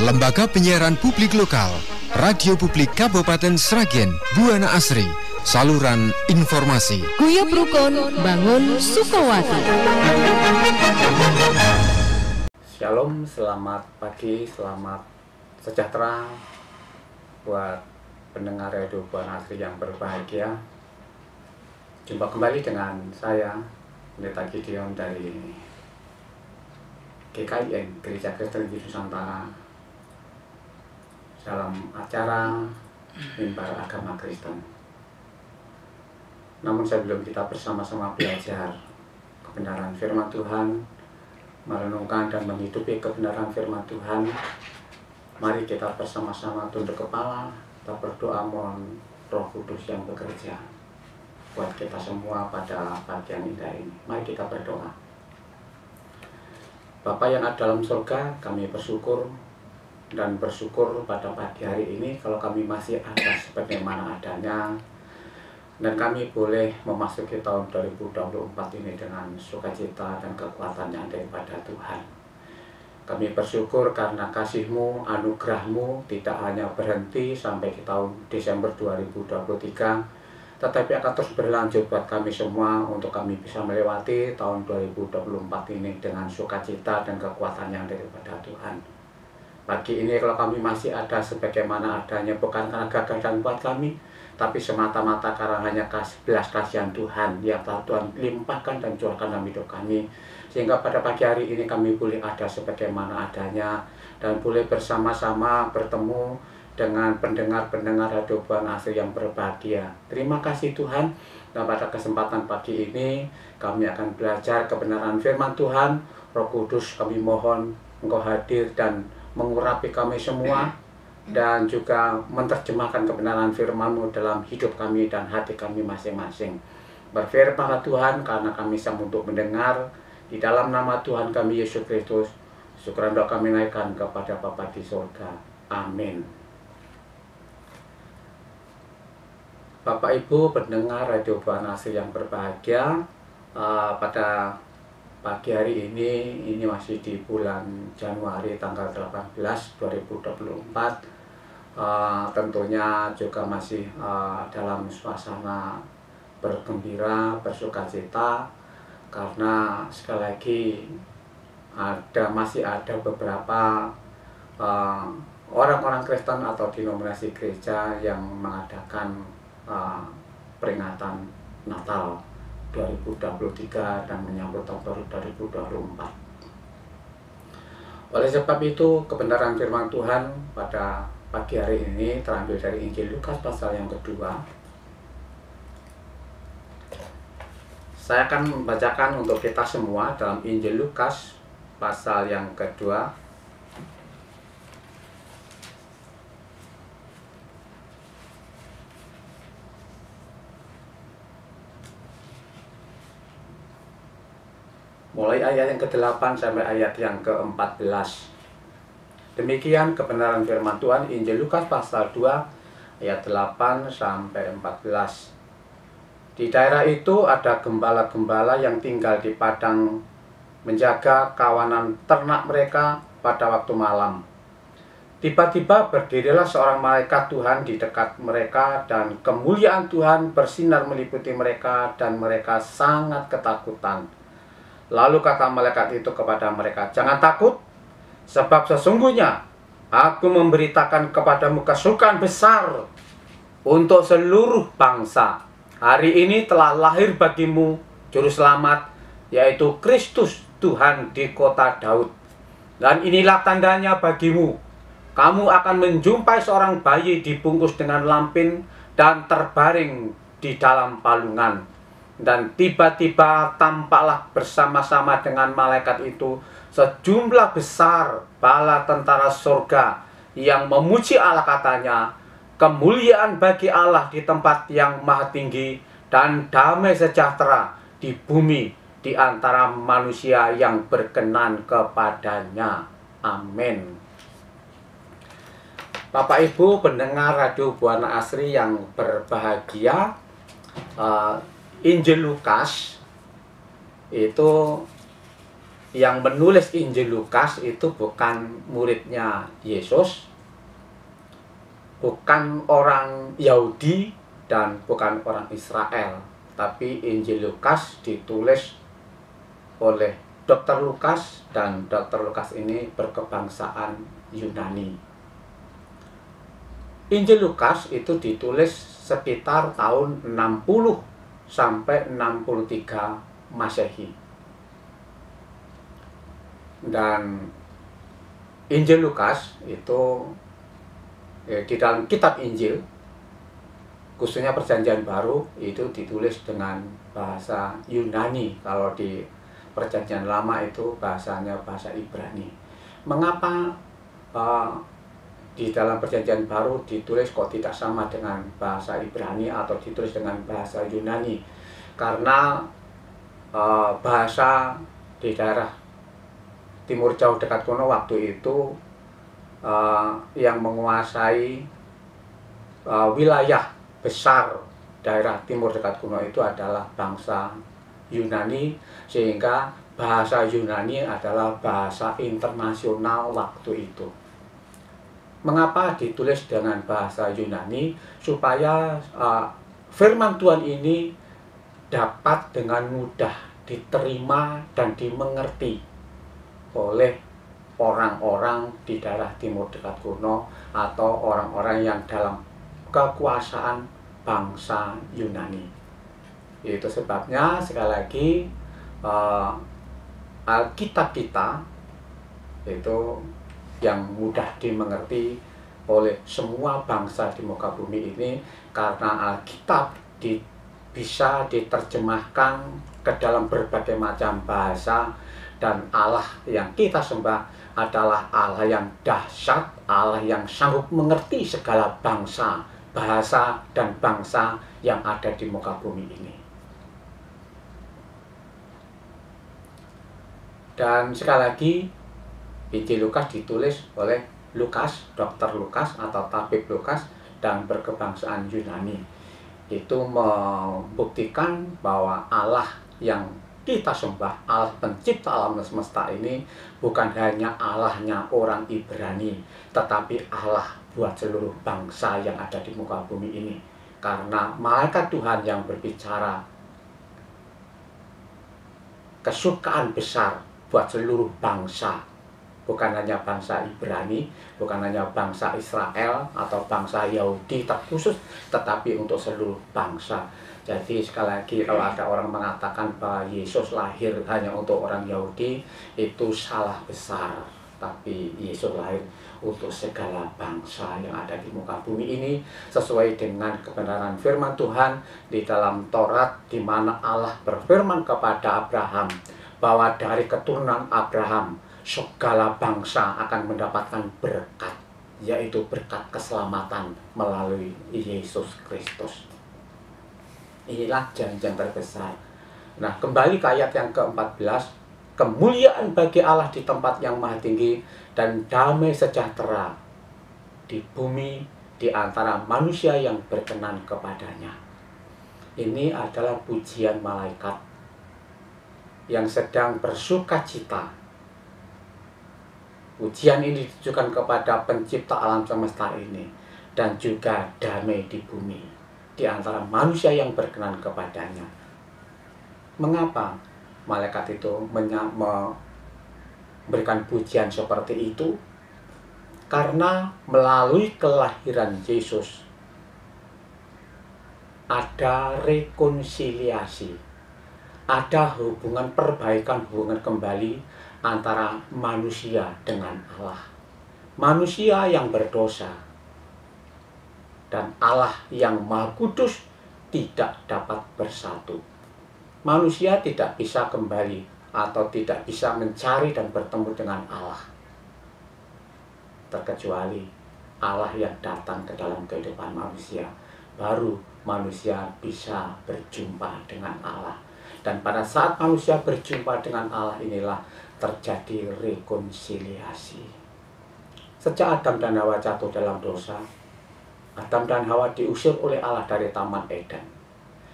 Lembaga Penyiaran Publik Lokal, Radio Publik Kabupaten Sragen, Buana Asri, saluran informasi. Guyub Rukun Bangun Sukowati. Shalom, selamat pagi, selamat sejahtera buat pendengar Radio Buana Asri yang berbahagia. Jumpa kembali dengan saya, Pendeta Gideon dari GKIN, Gereja Kristen Yesus Nusantara, dalam acara Mimbar Agama Kristen. Namun sebelum kita bersama-sama belajar kebenaran firman Tuhan, merenungkan dan menghidupi kebenaran firman Tuhan, mari kita bersama-sama tunduk kepala, kita berdoa mohon Roh Kudus yang bekerja buat kita semua pada pagi yang indah ini. Mari kita berdoa. Bapa yang ada dalam surga, kami bersyukur pada pagi hari ini kalau kami masih ada sebagaimana adanya, dan kami boleh memasuki tahun 2024 ini dengan sukacita dan kekuatan yang daripada Tuhan. Kami bersyukur karena kasih-Mu, anugerah-Mu tidak hanya berhenti sampai di tahun Desember 2023, tetapi akan terus berlanjut buat kami semua untuk kami bisa melewati tahun 2024 ini dengan sukacita dan kekuatan yang daripada Tuhan. Pagi ini kalau kami masih ada sebagaimana adanya, bukan karena gagah dan kuat kami, tapi semata-mata karena hanya belas kasihan Tuhan yang telah Tuhan limpahkan dan curahkan dalam hidup kami, sehingga pada pagi hari ini kami boleh ada sebagaimana adanya dan boleh bersama-sama bertemu dengan pendengar-pendengar Radio Buana Asri yang berbahagia. Terima kasih Tuhan. Dan pada kesempatan pagi ini kami akan belajar kebenaran firman Tuhan. Roh Kudus, kami mohon Engkau hadir dan mengurapi kami semua, dan juga menerjemahkan kebenaran firman-Mu dalam hidup kami dan hati kami masing-masing. Berfirmanlah Tuhan, karena kami sanggup untuk mendengar. Di dalam nama Tuhan kami Yesus Kristus, syukuran doa kami naikkan kepada Bapa di surga. Amin. Bapak Ibu pendengar Radio Buana Asri yang berbahagia, pada pagi hari ini masih di bulan Januari tanggal 18 2024, tentunya juga masih dalam suasana bergembira, bersukacita, karena sekali lagi masih ada beberapa orang-orang Kristen atau denominasi gereja yang mengadakan peringatan Natal 2023 dan menyambut tahun baru 2024. Oleh sebab itu, kebenaran firman Tuhan pada pagi hari ini terambil dari Injil Lukas pasal yang kedua. Saya akan membacakan untuk kita semua dalam Injil Lukas pasal yang kedua, mulai ayat yang ke-8 sampai ayat yang ke-14. Demikian kebenaran firman Tuhan, Injil Lukas pasal 2 ayat 8 sampai 14. Di daerah itu ada gembala-gembala yang tinggal di padang menjaga kawanan ternak mereka pada waktu malam. Tiba-tiba berdirilah seorang malaikat Tuhan di dekat mereka, dan kemuliaan Tuhan bersinar meliputi mereka, dan mereka sangat ketakutan. Lalu kata malaikat itu kepada mereka, "Jangan takut, sebab sesungguhnya aku memberitakan kepadamu kesukaan besar untuk seluruh bangsa. Hari ini telah lahir bagimu juru selamat, yaitu Kristus Tuhan di kota Daud. Dan inilah tandanya bagimu, kamu akan menjumpai seorang bayi dibungkus dengan lampin dan terbaring di dalam palungan." Dan tiba-tiba tampaklah bersama-sama dengan malaikat itu sejumlah besar bala tentara surga yang memuji Allah, katanya, "Kemuliaan bagi Allah di tempat yang maha tinggi, dan damai sejahtera di bumi di antara manusia yang berkenan kepadanya." Amin. Bapak Ibu pendengar Radio Buana Asri yang berbahagia, Injil Lukas itu yang menulis Injil Lukas itu bukan muridnya Yesus, bukan orang Yahudi, dan bukan orang Israel. Tapi Injil Lukas ditulis oleh Dr. Lukas, dan Dr. Lukas ini berkebangsaan Yunani. Injil Lukas itu ditulis sekitar tahun 60 sampai 63 Masehi. Dan Injil Lukas itu di dalam kitab Injil, khususnya Perjanjian Baru, itu ditulis dengan bahasa Yunani. Kalau di Perjanjian Lama itu bahasanya bahasa Ibrani. Mengapa di dalam Perjanjian Baru ditulis kok tidak sama dengan bahasa Ibrani atau ditulis dengan bahasa Yunani? Karena bahasa di daerah Timur Jauh dekat kuno waktu itu yang menguasai wilayah besar daerah Timur dekat kuno itu adalah bangsa Yunani, sehingga bahasa Yunani adalah bahasa internasional waktu itu. Mengapa ditulis dengan bahasa Yunani? Supaya firman Tuhan ini dapat dengan mudah diterima dan dimengerti oleh orang-orang di daerah Timur dekat kuno atau orang-orang yang dalam kekuasaan bangsa Yunani. Itu sebabnya sekali lagi Alkitab kita itu yang mudah dimengerti oleh semua bangsa di muka bumi ini, karena Alkitab bisa diterjemahkan ke dalam berbagai macam bahasa, dan Allah yang kita sembah adalah Allah yang dahsyat, Allah yang sanggup mengerti segala bangsa, bahasa, dan bangsa yang ada di muka bumi ini. Dan sekali lagi, Injil Lukas ditulis oleh Lukas, Dr. Lukas atau Tabib Lukas, dan berkebangsaan Yunani. Itu membuktikan bahwa Allah yang kita sembah, Allah pencipta alam semesta ini, bukan hanya Allahnya orang Ibrani, tetapi Allah buat seluruh bangsa yang ada di muka bumi ini. Karena malaikat Tuhan yang berbicara kesukaan besar buat seluruh bangsa, bukan hanya bangsa Ibrani, bukan hanya bangsa Israel atau bangsa Yahudi terkhusus, tetapi untuk seluruh bangsa. Jadi sekali lagi, kalau ada orang mengatakan bahwa Yesus lahir hanya untuk orang Yahudi, itu salah besar. Tapi Yesus lahir untuk segala bangsa yang ada di muka bumi ini, sesuai dengan kebenaran firman Tuhan di dalam Taurat, di mana Allah berfirman kepada Abraham bahwa dari keturunan Abraham segala bangsa akan mendapatkan berkat, yaitu berkat keselamatan melalui Yesus Kristus. Inilah janjian terbesar. Nah, kembali ke ayat yang ke-14, kemuliaan bagi Allah di tempat yang maha tinggi, dan damai sejahtera di bumi di antara manusia yang berkenan kepadanya. Ini adalah pujian malaikat yang sedang bersuka cita. Pujian ini ditujukan kepada pencipta alam semesta ini, dan juga damai di bumi di antara manusia yang berkenan kepadanya. Mengapa malaikat itu memberikan pujian seperti itu? Karena melalui kelahiran Yesus ada rekonsiliasi, ada hubungan perbaikan, hubungan kembali antara manusia dengan Allah. Manusia yang berdosa dan Allah yang Maha Kudus tidak dapat bersatu. Manusia tidak bisa kembali atau tidak bisa mencari dan bertemu dengan Allah, terkecuali Allah yang datang ke dalam kehidupan manusia. Baru manusia bisa berjumpa dengan Allah. Dan pada saat manusia berjumpa dengan Allah inilah terjadi rekonsiliasi. Sejak Adam dan Hawa jatuh dalam dosa, Adam dan Hawa diusir oleh Allah dari Taman Eden.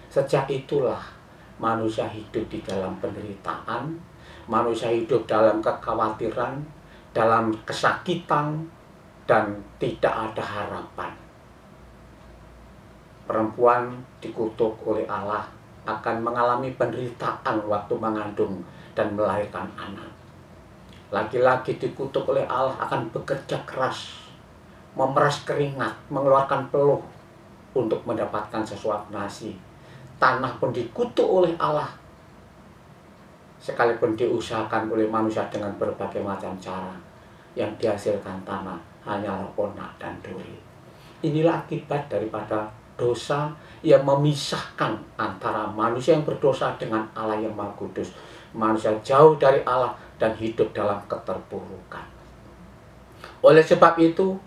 Sejak itulah manusia hidup di dalam penderitaan, Manusia hidup dalam kekhawatiran, dalam kesakitan, dan tidak ada harapan. Perempuan dikutuk oleh Allah akan mengalami penderitaan waktu mengandung dan melahirkan anak. Laki-laki dikutuk oleh Allah akan bekerja keras, memeras keringat, mengeluarkan peluh untuk mendapatkan sesuap nasi. Tanah pun dikutuk oleh Allah, sekalipun diusahakan oleh manusia dengan berbagai macam cara. Yang dihasilkan tanah hanyalah onak dan duri. Inilah akibat daripada dosa yang memisahkan antara manusia yang berdosa dengan Allah yang Maha Kudus. Manusia jauh dari Allah dan hidup dalam keterpurukan. Oleh sebab itu,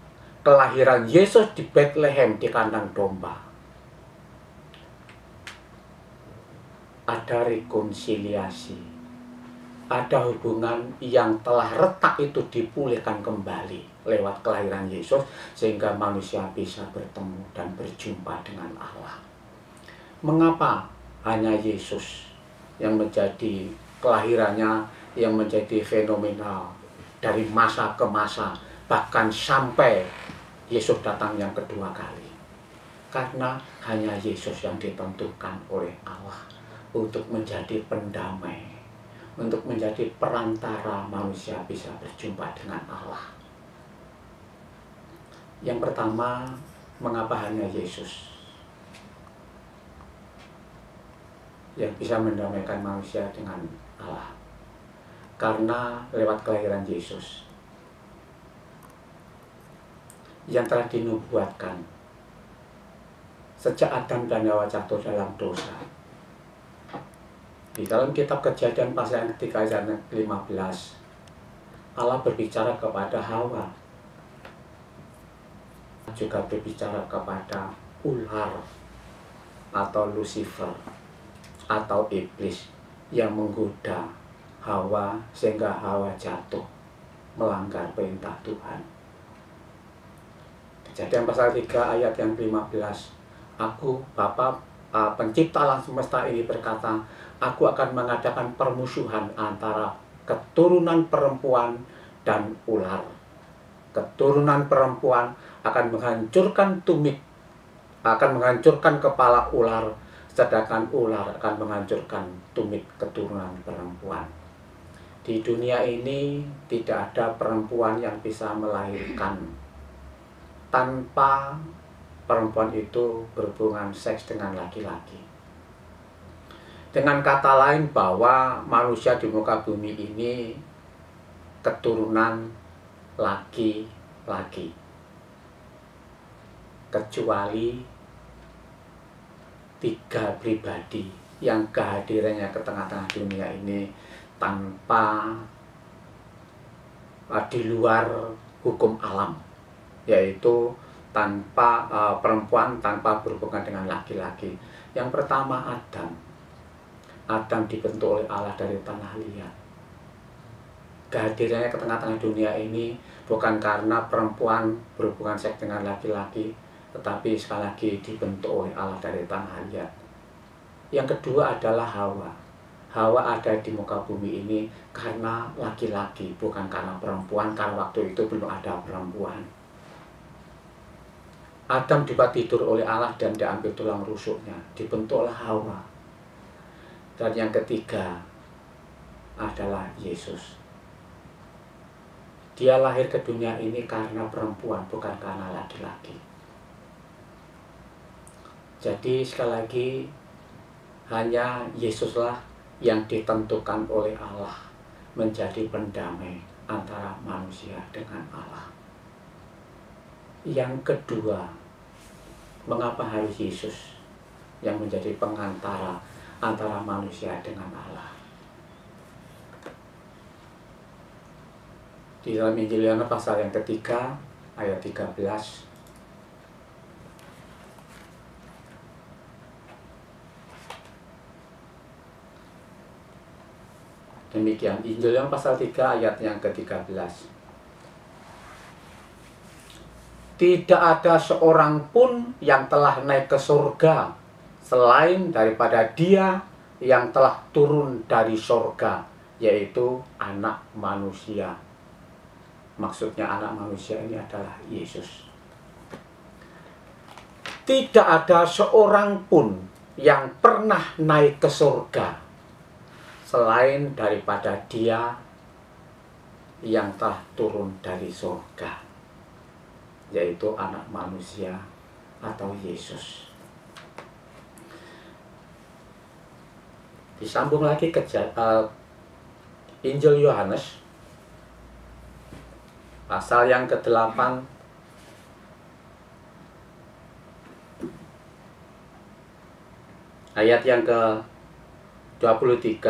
kelahiran Yesus di Bethlehem di kandang domba, ada rekonsiliasi, ada hubungan yang telah retak itu dipulihkan kembali lewat kelahiran Yesus, sehingga manusia bisa bertemu dan berjumpa dengan Allah. Mengapa hanya Yesus yang menjadi kelahirannya, yang menjadi fenomenal dari masa ke masa, bahkan sampai Yesus datang yang kedua kali? Karena hanya Yesus yang ditentukan oleh Allah untuk menjadi pendamai, untuk menjadi perantara manusia bisa berjumpa dengan Allah. Yang pertama, mengapa hanya Yesus yang bisa mendamaikan manusia dengan Allah? Karena lewat kelahiran Yesus yang telah dinubuatkan sejak Adam dan Hawa jatuh dalam dosa. Di dalam kitab Kejadian pasal yang ketiga ayat 15, Allah berbicara kepada Hawa, juga berbicara kepada ular atau Lucifer atau iblis yang menggoda Hawa sehingga Hawa jatuh melanggar perintah Tuhan. Kejadian pasal 3 ayat yang 15, Aku, Bapa pencipta alam semesta ini berkata, Aku akan mengadakan permusuhan antara keturunan perempuan dan ular. Keturunan perempuan akan menghancurkan tumit, akan menghancurkan kepala ular, sedangkan ular akan menghancurkan tumit keturunan perempuan. Di dunia ini tidak ada perempuan yang bisa melahirkan tanpa perempuan itu berhubungan seks dengan laki-laki. Dengan kata lain, bahwa manusia di muka bumi ini keturunan laki-laki, kecuali 3 pribadi yang kehadirannya ke tengah-tengah dunia ini tanpa di luar hukum alam, yaitu tanpa perempuan tanpa berhubungan dengan laki-laki. Yang pertama, Adam. Adam dibentuk oleh Allah dari tanah liat. Kehadirannya ke tengah-tengah dunia ini bukan karena perempuan berhubungan seks dengan laki-laki, tetapi sekali lagi dibentuk oleh Allah dari tanah liat. Yang kedua adalah Hawa. Hawa ada di muka bumi ini karena laki-laki, bukan karena perempuan, karena waktu itu belum ada perempuan. Adam dibuat tidur oleh Allah dan diambil tulang rusuknya, dibentuklah Hawa. Dan yang ketiga adalah Yesus. Dia lahir ke dunia ini karena perempuan, bukan karena laki-laki. Jadi sekali lagi, hanya Yesuslah yang ditentukan oleh Allah menjadi pendamai antara manusia dengan Allah. Yang kedua, mengapa harus Yesus yang menjadi pengantara antara manusia dengan Allah? Di dalam Injil Yohanes pasal yang ketiga ayat 13, demikian, Injil Yohanes pasal 3 ayat yang ke-13. Tidak ada seorang pun yang telah naik ke surga selain daripada Dia yang telah turun dari surga, yaitu anak manusia. Maksudnya anak manusia ini adalah Yesus. Tidak ada seorang pun yang pernah naik ke surga selain daripada Dia yang telah turun dari surga, yaitu anak manusia atau Yesus. Disambung lagi ke Injil Yohanes pasal yang ke-8 ayat yang ke-23.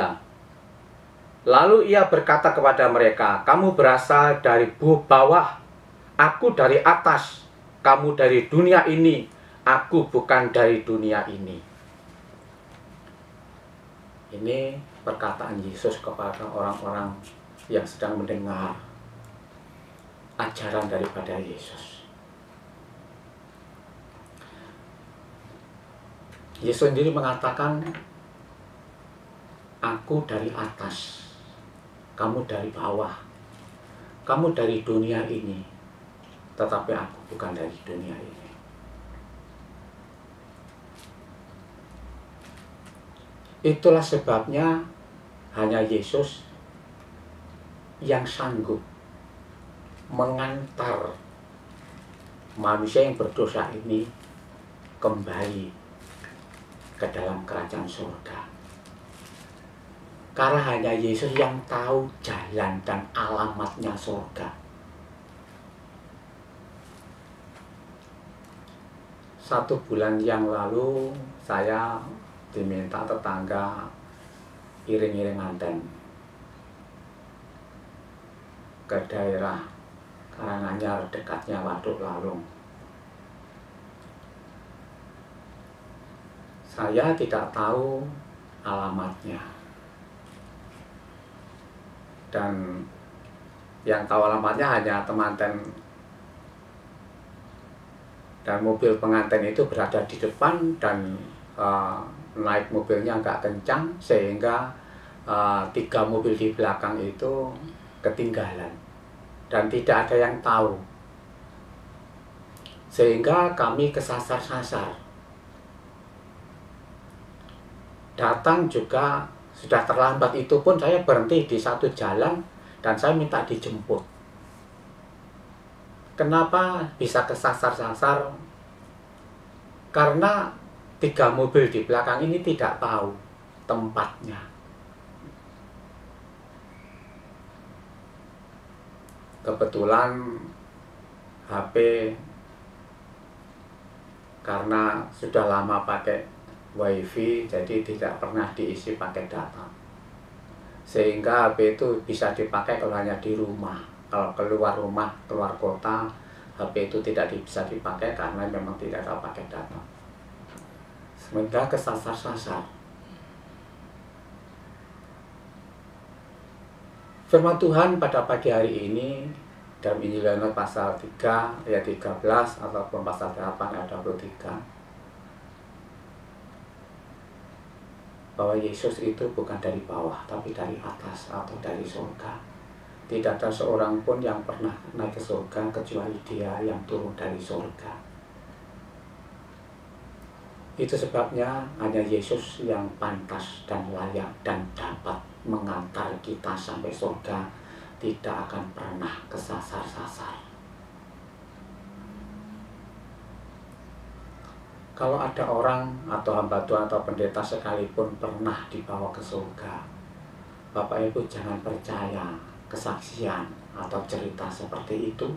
Lalu ia berkata kepada mereka, kamu berasal dari bawah, aku dari atas. Kamu dari dunia ini, aku bukan dari dunia ini. Ini perkataan Yesus kepada orang-orang yang sedang mendengar ajaran daripada Yesus. Yesus sendiri mengatakan, aku dari atas, kamu dari bawah, kamu dari dunia ini, tetapi aku bukan dari dunia ini. Itulah sebabnya hanya Yesus yang sanggup mengantar manusia yang berdosa ini kembali ke dalam kerajaan surga. Karena hanya Yesus yang tahu jalan dan alamatnya surga. Satu bulan yang lalu saya diminta tetangga iring-iring nganten ke daerah Karanganyar dekatnya Waduk Lalung. Saya tidak tahu alamatnya, dan yang tahu alamatnya hanya temanten, dan mobil pengantin itu berada di depan dan naik mobilnya agak kencang sehingga 3 mobil di belakang itu ketinggalan dan tidak ada yang tahu, sehingga kami kesasar-sasar. Datang juga sudah terlambat, itu pun saya berhenti di satu jalan dan saya minta dijemput. Kenapa bisa kesasar-sasar? Karena 3 mobil di belakang ini tidak tahu tempatnya. Kebetulan HP karena sudah lama pakai WiFi, jadi tidak pernah diisi pakai data, sehingga HP itu bisa dipakai kalau hanya di rumah. Kalau keluar rumah, keluar kota, HP itu tidak bisa dipakai karena memang tidak ada pakai data. Sementara kesasar-sasar. Firman Tuhan pada pagi hari ini dalam Injil Yohanes pasal 3 ayat 13 ataupun pasal 8 ayat 23, bahwa Yesus itu bukan dari bawah tapi dari atas atau dari surga. Tidak ada seorang pun yang pernah naik ke surga kecuali Dia yang turun dari surga. Itu sebabnya hanya Yesus yang pantas dan layak dan dapat mengantar kita sampai surga, tidak akan pernah kesasar-sasar. Kalau ada orang atau hamba Tuhan atau pendeta sekalipun pernah dibawa ke surga, Bapak Ibu jangan percaya kesaksian atau cerita seperti itu,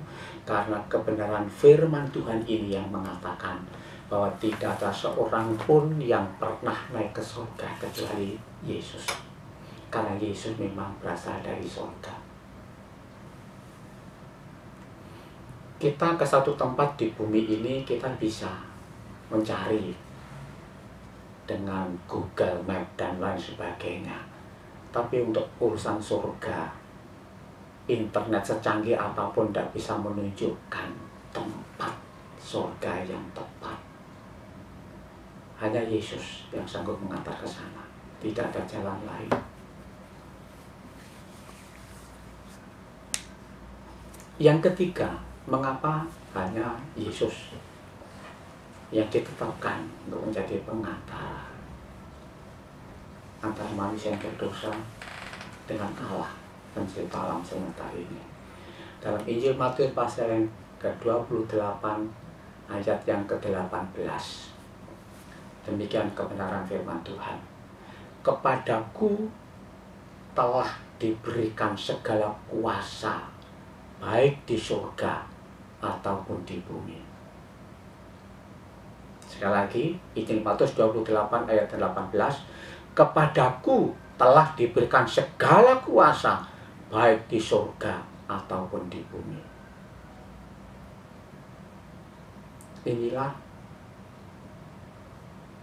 karena kebenaran firman Tuhan ini yang mengatakan bahwa tidak ada seorang pun yang pernah naik ke surga kecuali Yesus. Karena Yesus memang berasal dari surga. Kita ke satu tempat di bumi ini kita bisa mencari dengan Google Map dan lain sebagainya. Tapi untuk urusan surga, internet secanggih apapun tidak bisa menunjukkan tempat surga yang tepat. Hanya Yesus yang sanggup mengantar ke sana. Tidak ada jalan lain. Yang ketiga, mengapa hanya Yesus yang ditetapkan untuk menjadi pengantara antara manusia yang berdosa dengan Allah pencipta alam semesta ini. Dalam Injil Matius pasal yang ke-28 ayat yang ke-18, demikian kebenaran firman Tuhan. Kepadaku telah diberikan segala kuasa, baik di surga ataupun di bumi. Sekali lagi, Injil Matius 28 ayat 18, kepadaku telah diberikan segala kuasa, baik di surga ataupun di bumi. Inilah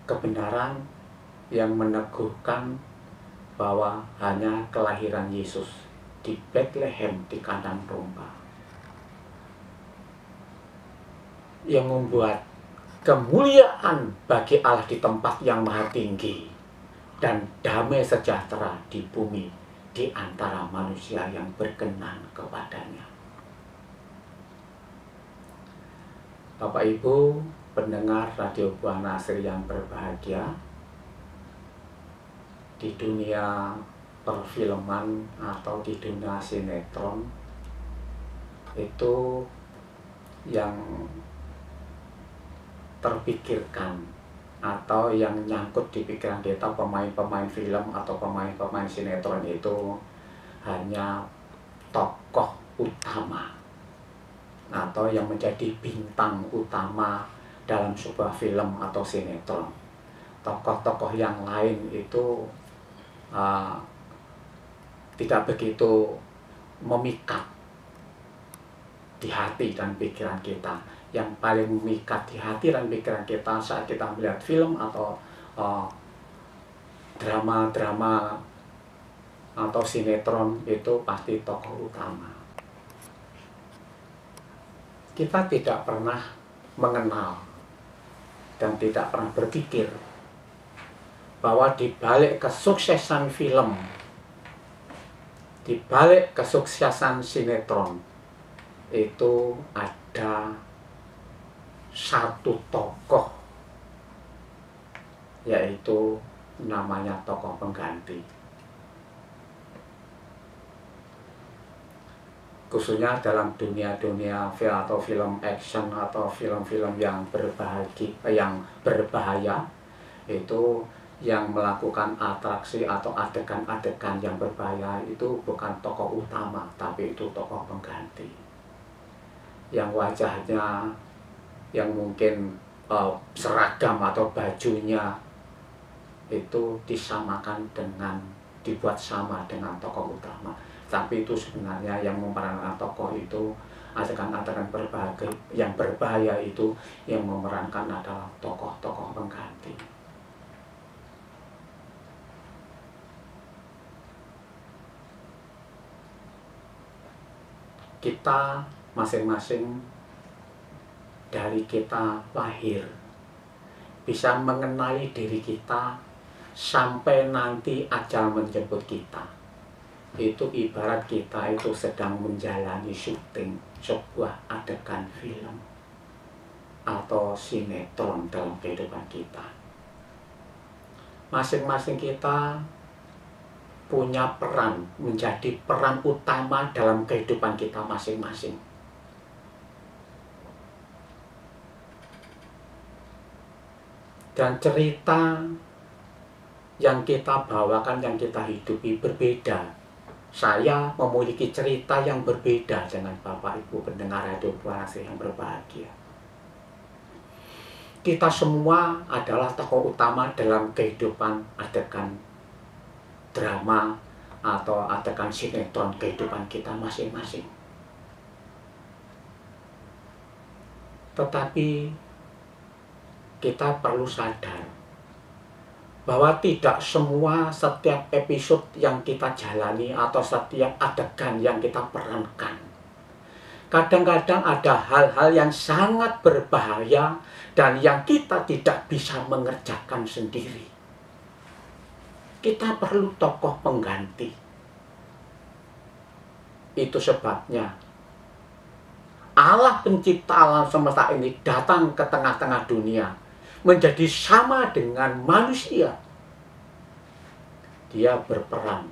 kebenaran yang meneguhkan bahwa hanya kelahiran Yesus di Bethlehem di kandang domba yang membuat kemuliaan bagi Allah di tempat yang maha tinggi dan damai sejahtera di bumi di antara manusia yang berkenan kepadanya. Bapak Ibu pendengar Radio Buana Asri yang berbahagia, di dunia perfilman atau di dunia sinetron itu yang terpikirkan atau yang nyangkut di pikiran kita pemain-pemain film atau pemain-pemain sinetron itu hanya tokoh utama atau yang menjadi bintang utama dalam sebuah film atau sinetron. Tokoh-tokoh yang lain itu tidak begitu memikat di hati dan pikiran kita. Yang paling memikat di hati dan pikiran kita saat kita melihat film atau drama-drama atau sinetron itu pasti tokoh utama. Kita tidak pernah mengenal dan tidak pernah berpikir bahwa di balik kesuksesan film, di balik kesuksesan sinetron itu ada satu tokoh, yaitu namanya tokoh pengganti. Khususnya dalam dunia-dunia film atau film action atau film-film yang berbahaya, itu yang melakukan atraksi atau adegan-adegan yang berbahaya itu bukan tokoh utama, tapi itu tokoh pengganti yang wajahnya yang mungkin seragam atau bajunya itu disamakan dengan, dibuat sama dengan tokoh utama, tapi itu sebenarnya yang memerankan tokoh itu adegan-adegan yang berbahaya itu yang memerankan adalah tokoh-tokoh pengganti. Kita masing-masing dari kita lahir bisa mengenali diri kita sampai nanti ajal menjemput kita. Itu ibarat kita itu sedang menjalani syuting sebuah adegan film atau sinetron dalam kehidupan kita. Masing-masing kita punya peran, menjadi peran utama dalam kehidupan kita masing-masing. Dan cerita yang kita bawakan, yang kita hidupi berbeda. Saya memiliki cerita yang berbeda dengan Bapak Ibu pendengar Radio Buana Asri yang berbahagia. Kita semua adalah tokoh utama dalam kehidupan adegan drama atau adegan sinetron kehidupan kita masing-masing. Tetapi kita perlu sadar bahwa tidak semua setiap episode yang kita jalani atau setiap adegan yang kita perankan. Kadang-kadang ada hal-hal yang sangat berbahaya dan yang kita tidak bisa mengerjakan sendiri. Kita perlu tokoh pengganti. Itu sebabnya Allah pencipta alam semesta ini datang ke tengah-tengah dunia, menjadi sama dengan manusia. Dia berperan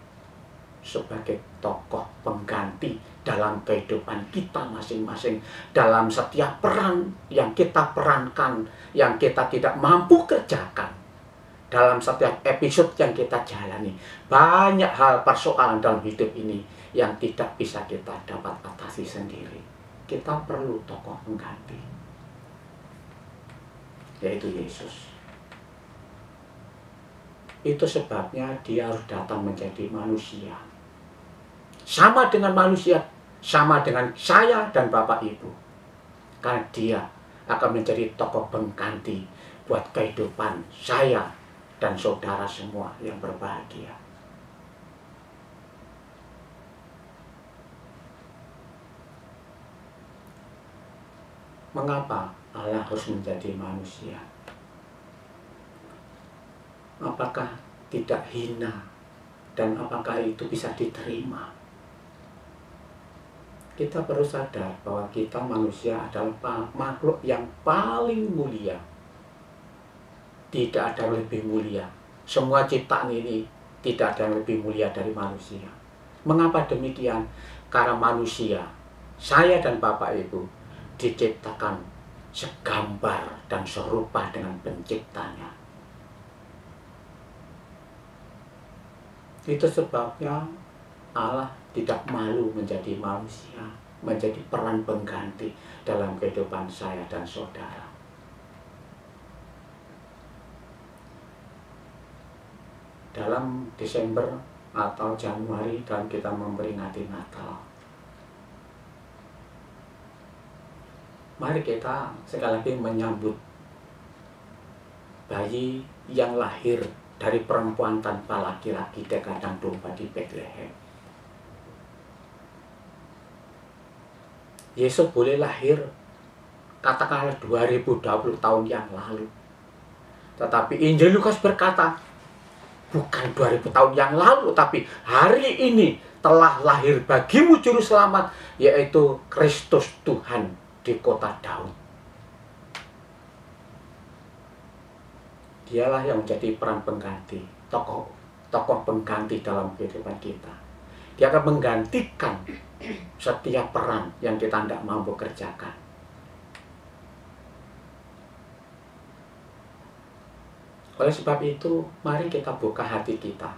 sebagai tokoh pengganti dalam kehidupan kita masing-masing, dalam setiap peran yang kita perankan, yang kita tidak mampu kerjakan, dalam setiap episode yang kita jalani. Banyak hal persoalan dalam hidup ini yang tidak bisa kita dapat atasi sendiri. Kita perlu tokoh pengganti, yaitu Yesus. Itu sebabnya dia harus datang menjadi manusia, sama dengan manusia, sama dengan saya dan Bapak Ibu. Karena dia akan menjadi tokoh pengganti buat kehidupan saya dan saudara semua yang berbahagia. Mengapa Allah harus menjadi manusia? Apakah tidak hina? Dan apakah itu bisa diterima? Kita perlu sadar bahwa kita manusia adalah makhluk yang paling mulia. Tidak ada yang lebih mulia. Semua ciptaan ini tidak ada yang lebih mulia dari manusia. Mengapa demikian? Karena manusia, saya dan Bapak Ibu, diciptakan segambar dan serupa dengan penciptanya. Itu sebabnya Allah tidak malu menjadi manusia, menjadi peran pengganti dalam kehidupan saya dan saudara. Dalam Desember atau Januari dan kita memperingati Natal, mari kita sekali lagi menyambut bayi yang lahir dari perempuan tanpa laki-laki di kandang domba di Bethlehem. Yesus boleh lahir katakanlah 2020 tahun yang lalu. Tetapi Injil Lukas berkata, bukan 2000 tahun yang lalu, tapi hari ini telah lahir bagimu juru selamat, yaitu Kristus Tuhan di kota Daud. Dialah yang menjadi peran pengganti, tokoh pengganti dalam kehidupan kita. Dia akan menggantikan setiap peran yang kita tidak mampu kerjakan. Oleh sebab itu, mari kita buka hati kita.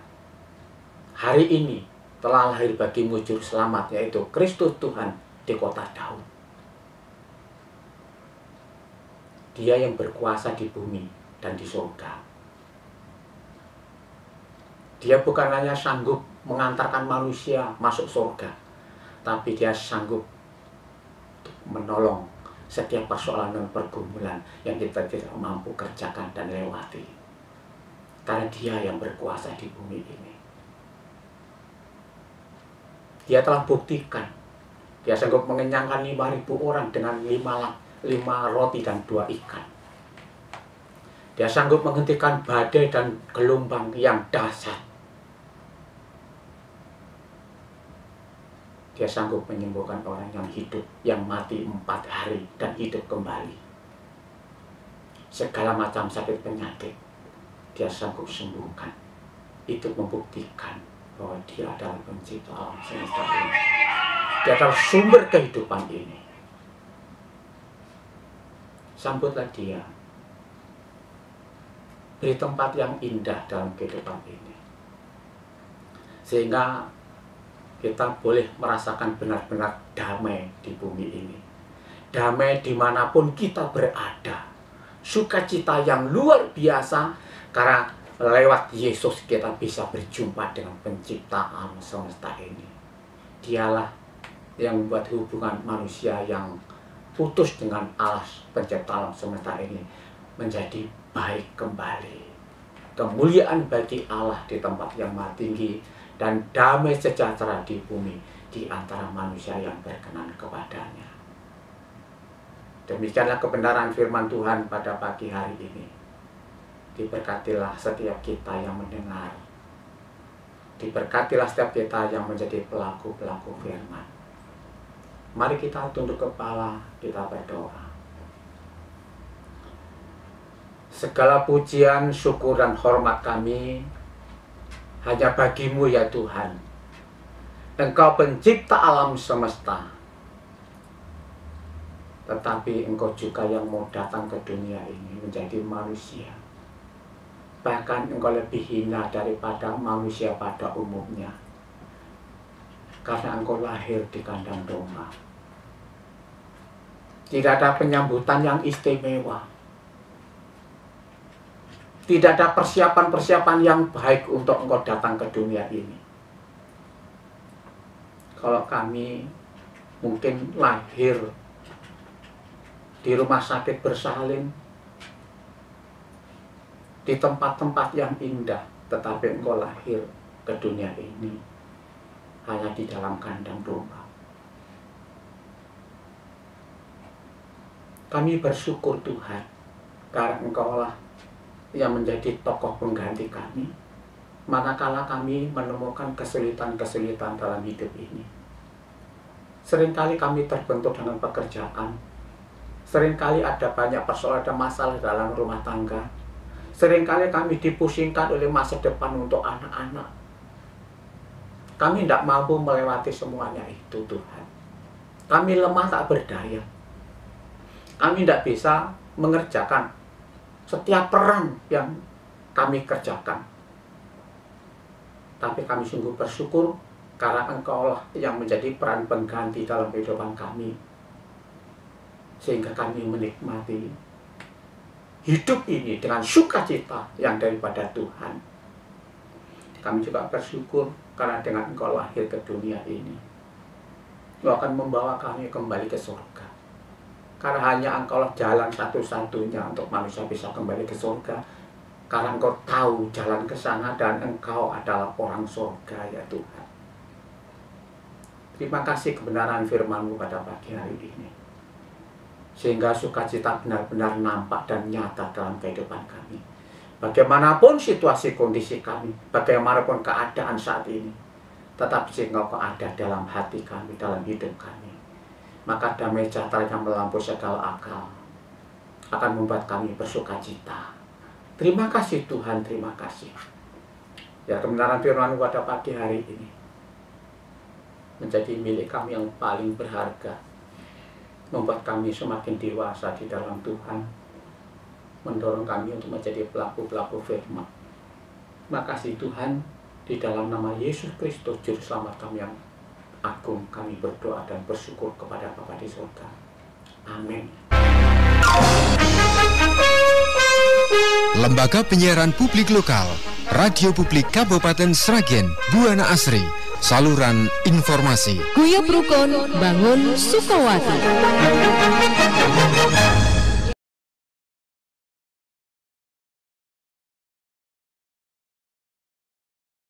Hari ini telah lahir bagimu juru selamat, yaitu Kristus Tuhan di kota Daud. Dia yang berkuasa di bumi dan di surga. Dia bukan hanya sanggup mengantarkan manusia masuk surga, tapi dia sanggup menolong setiap persoalan dan pergumulan yang kita tidak mampu kerjakan dan lewati. Karena dia yang berkuasa di bumi ini. Dia telah buktikan. Dia sanggup mengenyangkan 5.000 orang dengan 5 roti dan 2 ikan. Dia sanggup menghentikan badai dan gelombang yang dahsyat. Dia sanggup menyembuhkan orang yang hidup, yang mati 4 hari dan hidup kembali. Segala macam sakit penyakit dia sanggup sembuhkan. Itu membuktikan bahwa dia adalah pencipta alam semesta ini. Dia adalah sumber kehidupan ini. Sambutlah dia. Beri tempat yang indah dalam kehidupan ini, sehingga kita boleh merasakan benar-benar damai di bumi ini. Damai dimanapun kita berada. Sukacita yang luar biasa, karena lewat Yesus kita bisa berjumpa dengan pencipta alam semesta ini. Dialah yang membuat hubungan manusia yang putus dengan Allah pencipta alam semesta ini menjadi baik kembali. Kemuliaan bagi Allah di tempat yang maha tinggi, dan damai sejahtera di bumi di antara manusia yang berkenan kepadanya. Demikianlah kebenaran firman Tuhan pada pagi hari ini. Diberkatilah setiap kita yang mendengar. Diberkatilah setiap kita yang menjadi pelaku-pelaku firman. Mari kita tunduk kepala, kita berdoa. Segala pujian, syukur, dan hormat kami hanya bagi-Mu ya Tuhan. Engkau pencipta alam semesta. Tetapi Engkau juga yang mau datang ke dunia ini menjadi manusia. Bahkan Engkau lebih hina daripada manusia pada umumnya. Karena Engkau lahir di kandang domba. Tidak ada penyambutan yang istimewa. Tidak ada persiapan-persiapan yang baik untuk Engkau datang ke dunia ini. Kalau kami mungkin lahir di rumah sakit bersalin, di tempat-tempat yang indah, tetapi Engkau lahir ke dunia ini hanya di dalam kandang domba. Kami bersyukur Tuhan, karena Engkau lah yang menjadi tokoh pengganti kami, manakala kami menemukan kesulitan-kesulitan dalam hidup ini. Seringkali kami terbentur dengan pekerjaan, seringkali ada banyak persoalan dan masalah dalam rumah tangga, seringkali kami dipusingkan oleh masa depan untuk anak-anak. Kami tidak mampu melewati semuanya itu Tuhan. Kami lemah tak berdaya. Kami tidak bisa mengerjakan setiap peran yang kami kerjakan. Tapi kami sungguh bersyukur karena Engkau lah yang menjadi peran pengganti dalam kehidupan kami. Sehingga kami menikmati hidup ini dengan sukacita yang daripada Tuhan. Kami juga bersyukur karena dengan Engkau lahir ke dunia ini, Engkau akan membawa kami kembali ke surga. Karena hanya Engkau lah jalan satu-satunya untuk manusia bisa kembali ke surga. Karena Engkau tahu jalan ke sana dan Engkau adalah orang surga ya Tuhan. Terima kasih kebenaran firman-Mu pada pagi hari ini. Sehingga sukacita benar-benar nampak dan nyata dalam kehidupan kami. Bagaimanapun situasi kondisi kami, bagaimanapun keadaan saat ini, tetapi sehingga Engkau ada dalam hati kami, dalam hidup kami. Maka damai sejahtera yang melampaui segala akal akan membuat kami bersukacita. Terima kasih Tuhan, terima kasih. Ya, kebenaran firman-Mu pada pagi hari ini menjadi milik kami yang paling berharga, membuat kami semakin dewasa di dalam Tuhan, mendorong kami untuk menjadi pelaku-pelaku firman. Makasih Tuhan, di dalam nama Yesus Kristus Juru Selamat kami yang agung, kami berdoa dan bersyukur kepada Bapa di surga. Amin. Lembaga Penyiaran Publik Lokal, Radio Publik Kabupaten Sragen, Buana Asri, saluran informasi. Guyub Rukun, bangun Sukawati.